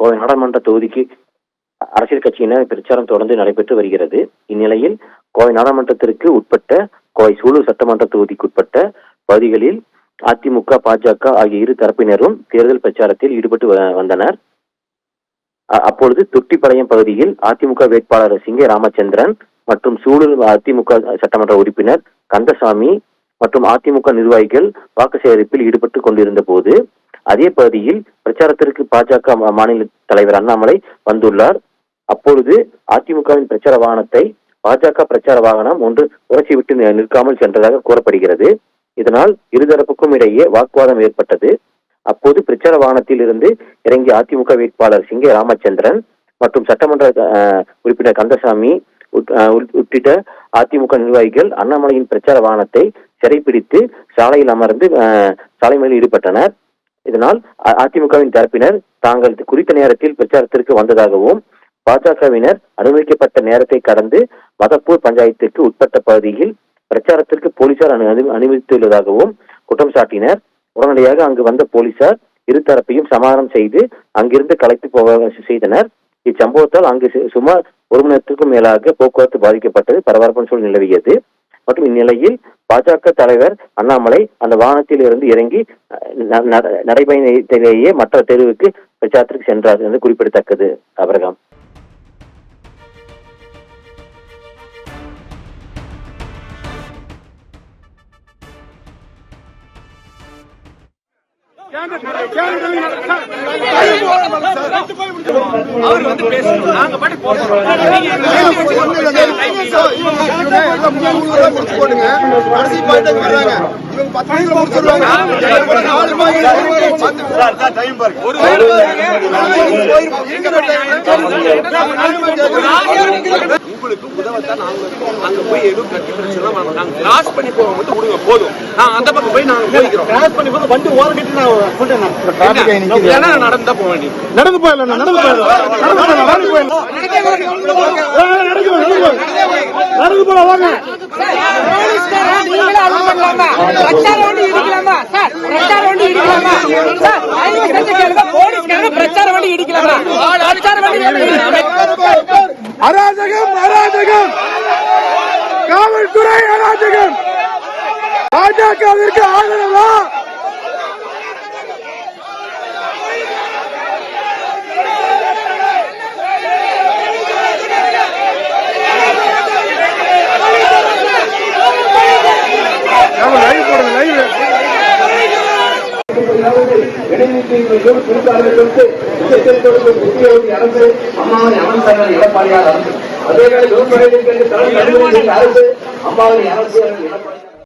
கோவை நாடாளுமன்ற தொகுதிக்கு அரசியல் கட்சியினர் பிரச்சாரம் தொடர்ந்து நடைபெற்று வருகிறது. இந்நிலையில் கோவை நாடாளுமன்றத்திற்கு உட்பட்ட கோவை சூலூர் சட்டமன்ற தொகுதிக்கு உட்பட்ட பகுதிகளில் அதிமுக, பாஜக ஆகிய இரு தரப்பினரும் தேர்தல் பிரச்சாரத்தில் ஈடுபட்டு வந்தனர். அப்பொழுது தொட்டிப்பாளையம் பகுதியில் அதிமுக வேட்பாளர் சிங்கே ராமச்சந்திரன் மற்றும் சூலூர் அதிமுக சட்டமன்ற உறுப்பினர் கந்தசாமி மற்றும் அதிமுக நிர்வாகிகள் வாக்கு சேகரிப்பில் ஈடுபட்டு கொண்டிருந்த போது அதே பகுதியில் பிரச்சாரத்திற்கு பாஜக மாநில தலைவர் அண்ணாமலை வந்துள்ளார். அப்பொழுது அதிமுகவின் பிரச்சார வாகனத்தை பாஜக பிரச்சார வாகனம் ஒன்று உரசிவிட்டு நிற்காமல் சென்றதாக கூறப்படுகிறது. இதனால் இருதரப்புக்கும் இடையே வாக்குவாதம் ஏற்பட்டது. அப்போது பிரச்சார வாகனத்தில் இருந்து இறங்கிய அதிமுக வேட்பாளர் சிங்கே ராமச்சந்திரன் மற்றும் சட்டமன்ற உறுப்பினர் கந்தசாமி உட்பட அதிமுக நிர்வாகிகள் அண்ணாமலையின் பிரச்சார வாகனத்தை சிறைப்பிடித்து சாலையில் அமர்ந்து சாலை மேல் ஈடுபட்டனர். இதனால் அதிமுகவின் தரப்பினர் தாங்கள் குறித்த நேரத்தில் பிரச்சாரத்திற்கு வந்ததாகவும் பாஜகவினர் அனுமதிக்கப்பட்ட நேரத்தை கடந்து மதப்பூர் பஞ்சாயத்திற்கு உட்பட்ட பகுதியில் பிரச்சாரத்திற்கு போலீசார் அனுமதித்துள்ளதாகவும் குற்றம் சாட்டினர். உடனடியாக அங்கு வந்த போலீசார் இருதரப்பையும் சமாதானம் செய்து அங்கிருந்து கலைத்து போக செய்தனர். இச்சம்பவத்தால் அங்கு சுமார் 1 மணி நேரத்திற்கும் மேலாக போக்குவரத்து பாதிக்கப்பட்டது. பரபரப்பான சூழல் நிலவியது. மற்றும் இந்நிலையில் பாஜக தலைவர் அண்ணாமலை அந்த வாகனத்தில் இருந்து இறங்கி நடைபயணத்திலேயே மற்ற தெருவுக்கு பிரச்சாரத்திற்கு சென்றார் என்று குறிப்பிடத்தக்கது. அபரகாம். அவர் வந்து பேசணும். நாங்க பாட்டு போடுறோம். உங்களுக்கு உதவத்தான் அங்க போய் எதுவும் கட்டி பிரச்சனை நாங்க கிராஸ் பண்ணி போக மட்டும் விடுங்க போதும். நான் அந்த பக்கம் போய் நாங்க போய்க்கிறோம். கிராஸ் பண்ணி போது வண்டி ஓரம் கட்டி நான் சொல்றேன். நடந்தா போக வேண்டியது. நடந்து போயிடலாம். நடந்து போல வாங்க. அராஜகம், அராஜகம், காவல்துறை அராஜகம், பாஜகவிற்கு ஆதரவா? அரசு அம்மாவை அமைச்சர் எடப்பாடியார் அரசு அதே அரசு அம்மாவை அரசு எடப்பாடி